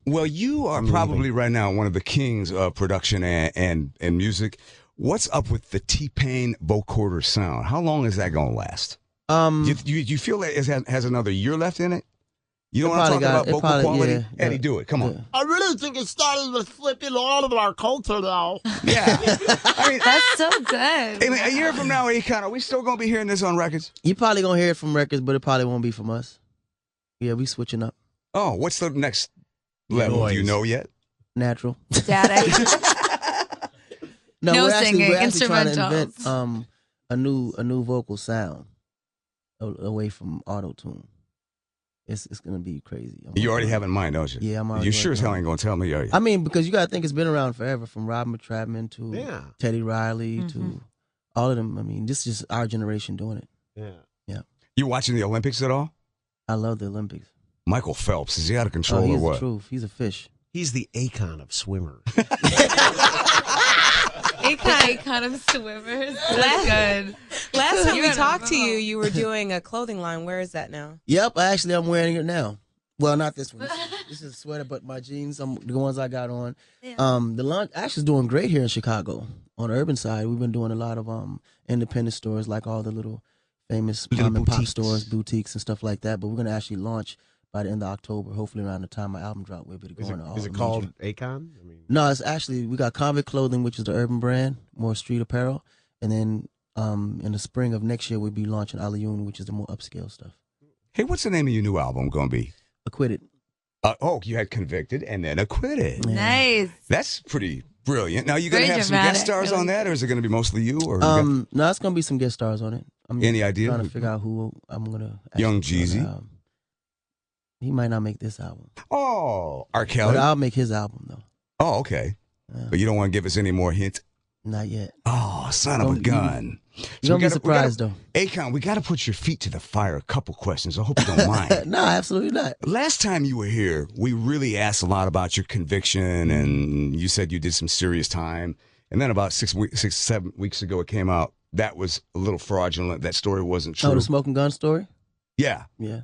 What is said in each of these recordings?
Well, you are probably right now one of the kings of production and music. What's up with the T-Pain vocoder sound? How long is that going to last? You feel that it has another year left in it? You know what I'm talking about, vocal quality? Yeah, Eddie, do it. Come on. I really think it started to slip in all of our culture now. Yeah. I mean, that's so good. I mean, a year from now, Akon, are we still going to be hearing this on records? You probably going to hear it from records, but it probably won't be from us. Yeah, we switching up. Oh, what's the next level? Do you know yet? Natural. Static. No, we're singing, actually trying to instrumentals. invent a new vocal sound away from auto-tune. It's going to be crazy. You already have in mind, don't you? Yeah, I'm already. You sure as hell ain't going to tell me, are you? I mean, because you got to think it's been around forever, from Robin McTravman to Teddy Riley to all of them. I mean, this is just our generation doing it. Yeah. You watching the Olympics at all? I love the Olympics. Michael Phelps, is he out of control he's or what? The truth. He's a fish. He's the Akon of swimmers. Akon of swimmers. That's good. Last time we talked to you, you were doing a clothing line. Where is that now? Yep, I'm wearing it now. Well, not this one. This is a sweater, but my jeans, the ones I got on. Yeah. The lunch actually is doing great here in Chicago on the urban side. We've been doing a lot of independent stores, like all the little famous mom and pop stores, boutiques, and stuff like that. But we're going to actually launch by the end of October, hopefully around the time my album drop, we'll be going to all. Is it called Akon? I mean, no, it's actually, we got Convict Clothing, which is the urban brand, more street apparel, and then in the spring of next year we'll be launching Aliyun, which is the more upscale stuff. Hey, what's the name of your new album going to be? Acquitted. You had Convicted and then Acquitted. Yeah. Nice. That's pretty brilliant. Now, you going to have some guest stars on that, or is it going to be mostly you? Or no, it's going to be some guest stars on it. Any idea? Trying to figure out who I'm going to. Young Jeezy. He might not make this album. Oh, R. Kelly. But I'll make his album, though. Oh, okay. Yeah. But you don't want to give us any more hints? Not yet. Oh, son of a gun. You're going to be surprised, though. Akon, we got to put your feet to the fire. A couple questions. I hope you don't mind. No, absolutely not. Last time you were here, we really asked a lot about your conviction, and you said you did some serious time. And then about 7 weeks ago, it came out. That was a little fraudulent. That story wasn't true. Oh, the smoking gun story? Yeah. Yeah.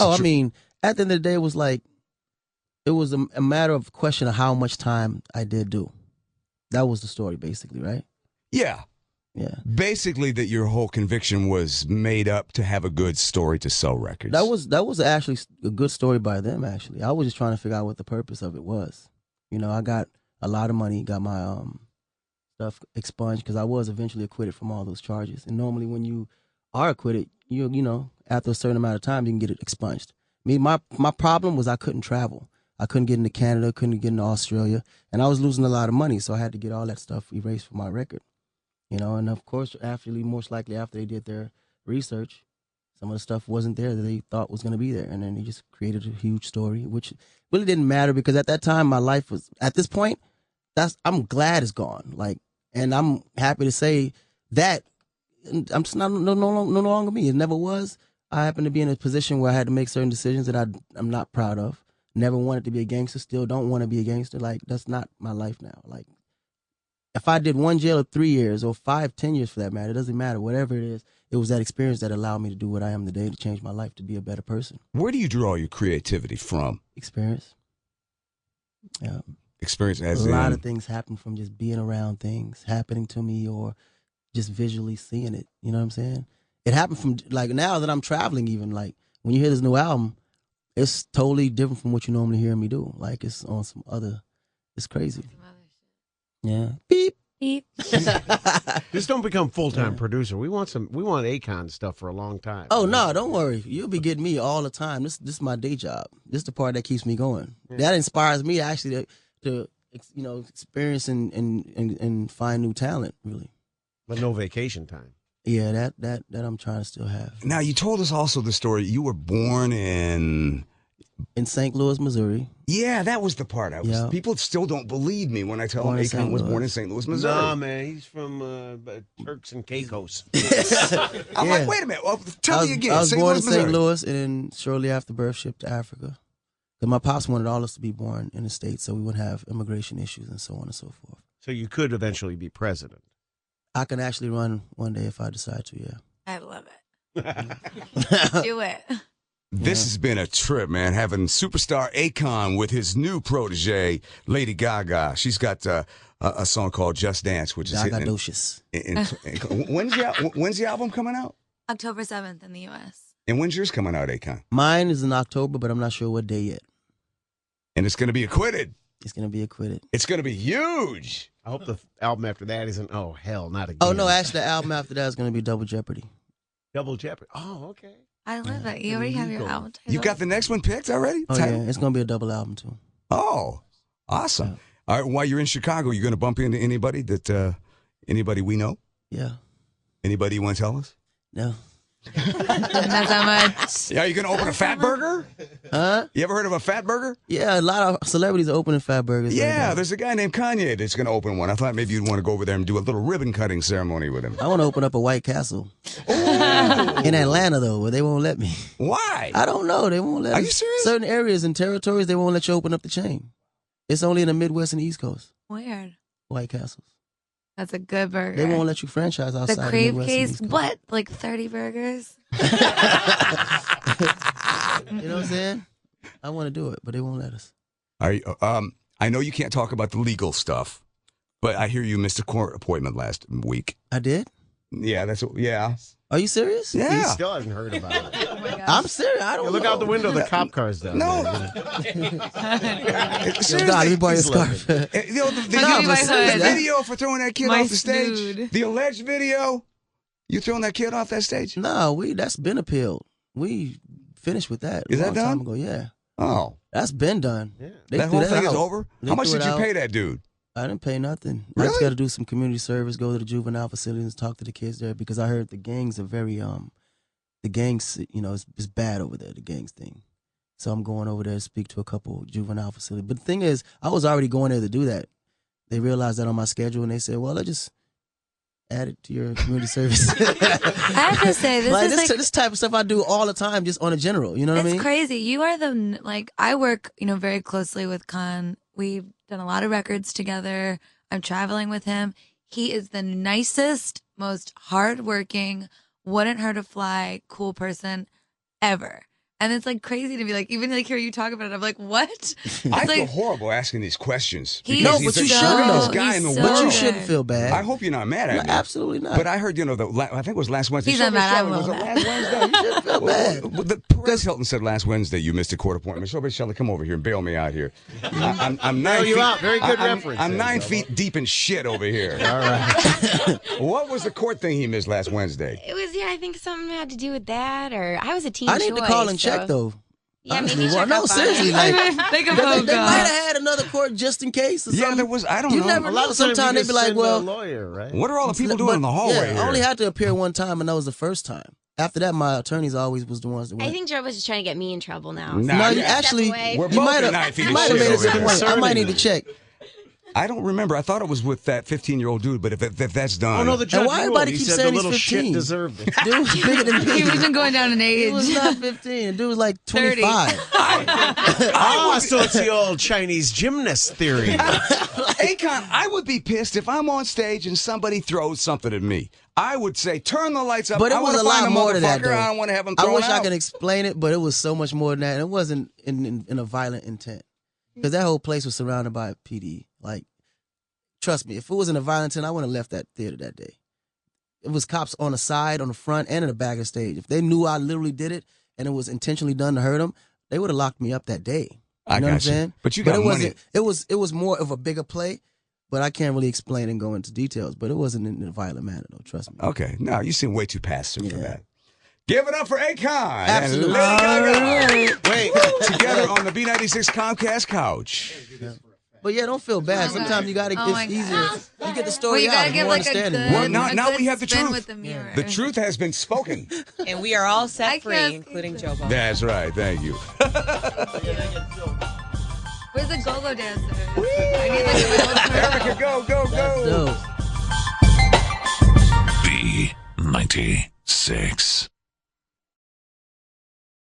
I mean, at the end of the day, it was a matter of question of how much time I did do. That was the story, basically, right? Yeah. Yeah. Basically, that your whole conviction was made up to have a good story to sell records. That was actually a good story by them, actually. I was just trying to figure out what the purpose of it was. You know, I got a lot of money, got my stuff expunged, because I was eventually acquitted from all those charges. And normally when you are acquitted, you know, after a certain amount of time, you can get it expunged. My problem was I couldn't travel. I couldn't get into Canada, couldn't get into Australia, and I was losing a lot of money, so I had to get all that stuff erased from my record. You know, and of course, most likely after they did their research, some of the stuff wasn't there that they thought was going to be there, and then they just created a huge story, which really didn't matter, because at that time, my life was, at this point, I'm glad it's gone. Like, and I'm happy to say that I'm just no longer me. It never was. I happened to be in a position where I had to make certain decisions that I'm not proud of. Never wanted to be a gangster. Still don't want to be a gangster. Like, that's not my life now. Like, if I did one jail of 3 years or 5, 10 years for that matter, it doesn't matter. Whatever it is, it was that experience that allowed me to do what I am today, to change my life, to be a better person. Where do you draw your creativity from? Experience. Yeah. Experience as a lot of things happen from just being around things happening to me, or just visually seeing it. You know what I'm saying? It happened from, like, now that I'm traveling, even, like, when you hear this new album, it's totally different from what you normally hear me do. Like, it's on some other, it's crazy. Yeah. Beep. Beep. Just don't become full-time producer. We want Akon stuff for a long time. Oh, no, don't worry. You'll be getting me all the time. This is my day job. This is the part that keeps me going. Yeah. That inspires me, actually, to experience and find new talent, really. But no vacation time. Yeah, that I'm trying to still have. Now, you told us also the story. You were born in St. Louis, Missouri. Yeah, that was the part. People still don't believe me when I tell them Akon was born in St. Louis, Missouri. Nah, man, he's from Turks and Caicos. I'm like, wait a minute. Well, tell me again. I was born in St. Missouri. Louis, and then shortly after birth, shipped to Africa. Because my pops wanted all us to be born in the States, so we wouldn't have immigration issues and so on and so forth. So you could eventually be president. I can actually run one day if I decide to, yeah. I love it. Do it. This has been a trip, man. Having superstar Akon with his new protege, Lady Gaga. She's got a song called "Just Dance," which is Gagadocious. When's the album coming out? October 7th in the U.S. And when's yours coming out, Akon? Mine is in October, but I'm not sure what day yet. And it's going to be acquitted. It's going to be acquitted. It's going to be huge. I hope the album after that isn't, oh, hell, not again. Oh, no, actually, the album after that is going to be Double Jeopardy. Double Jeopardy. Oh, okay. I love it. You already have your album title. You got the next one picked already? Oh, yeah. It's going to be a double album, too. Oh, awesome. Yeah. All right, while you're in Chicago, you going to bump into anybody anybody we know? Yeah. Anybody you want to tell us? No. Not that much. Yeah, you going to open a Fat Burger? Huh? You ever heard of a Fat Burger? Yeah, a lot of celebrities are opening Fat Burgers. Yeah, there's a guy named Kanye that's going to open one. I thought maybe you'd want to go over there and do a little ribbon cutting ceremony with him. I want to open up a White Castle. In Atlanta, though, where they won't let me. Why? I don't know. They won't let me. Are you serious? Certain areas and territories, they won't let you open up the chain. It's only in the Midwest and the East Coast. Weird. White Castles. That's a good burger. They won't let you franchise outside the crave the Midwest case, and East Coast. what? Like 30 burgers? You know what I'm saying? I want to do it, but they won't let us. Are you, I know you can't talk about the legal stuff, but I hear you missed a court appointment last week. I did? Yeah, yeah. Are you serious? Yeah. He still hasn't heard about it. Oh my gosh. I'm serious. I don't know. Look out the window, the cop car's down No. there. Yo, God, let me borrow your scarf. The hood. video for throwing that kid My off the stage, snood. the alleged video, you throwing that kid off that stage? No, that's been appealed. We finished with that. Is a that long time done? ago, yeah. Oh. That's been done. Yeah. They That threw whole thing is out. over? They How much threw did it you out. pay that dude? I didn't pay nothing. Really? I just got to do some community service, go to the juvenile facilities, talk to the kids there, because I heard the gangs are very, the gangs, it's bad over there, the gangs thing. So I'm going over there to speak to a couple juvenile facilities. But the thing is, I was already going there to do that. They realized that on my schedule, and they said, well, let's just add it to your community service. I have to say, this type of stuff I do all the time, just on a general, you know what I mean? It's crazy. You are I work, very closely with Con. We've done a lot of records together. I'm traveling with him. He is the nicest, most hardworking, wouldn't hurt a fly, cool person ever. And it's crazy to be even hear you talk about it. I'm like, what? I feel horrible asking these questions. No, but you shouldn't. But you shouldn't feel bad. I hope you're not mad at me. Absolutely not. But I heard, I think it was last Wednesday. He's not mad. Was it last Wednesday? You shouldn't feel bad. Perez Hilton said last Wednesday you missed a court appointment. Showbiz Shelley, come over here and bail me out here. I'm 9 feet. You out. Very good reference. I'm 9 feet deep in shit over here. All right. What was the court thing he missed last Wednesday? It was, I think something had to do with that, or I was a teen I need to call and check, though. Yeah, honestly, maybe check no, up on seriously, it. they might have had another court just in case. Or Yeah, something. there was. I don't You know. never know. Sometimes they'd be like, "Well, lawyer, right?" What are all the people doing in the hallway I here? only had to appear one time, and that was the first time. After that, my attorneys always was the ones that went. I think Joe was just trying to get me in trouble now. Nah, No, yeah. you actually, We're you both might at 9 feet have of made shit a over good point. here. I might need to check. I don't remember. I thought it was with that 15-year-old dude, but if that's done. Oh no, the judge why ruled. everybody He keeps said saying the he's little 15? shit deserved it. Dude was bigger than me. He wasn't going down in age. He was not 15. Dude was like 30. 25. So it's the old Chinese gymnast theory. Akon, I would be pissed if I'm on stage and somebody throws something at me. I would say, turn the lights up. But it I was wanna a lot find more to that, motherfucker. though. I don't want to have him I thrown wish I out. could explain it, but it was so much more than that. And it wasn't in a violent intent. Because that whole place was surrounded by PD. Trust me, if it was in a violent intent, I wouldn't have left that theater that day. It was cops on the side, on the front, and in the back of the stage. If they knew I literally did it and it was intentionally done to hurt them, they would have locked me up that day. You know what I'm saying? But you got money. It was more of a bigger play, but I can't really explain and go into details. But it wasn't in a violent manner, though. Trust me. Okay. No, you seem way too passive for that. Give it up for Akon. Absolutely. And Lady Gaga. Wait, together on the B96 Comcast couch. But yeah, don't feel bad. Sometimes you gotta. Oh my it's easier. God. You get the Well, story you out. gotta It's give more a understanding. good, Well, now a good we have the spin truth. with the mirror. The truth has been spoken. And we are all set I free, can't- including Jobo. That's right. Thank you. Where's the go-go dancer? I need a little Erica, go, go, go. Dope. B96.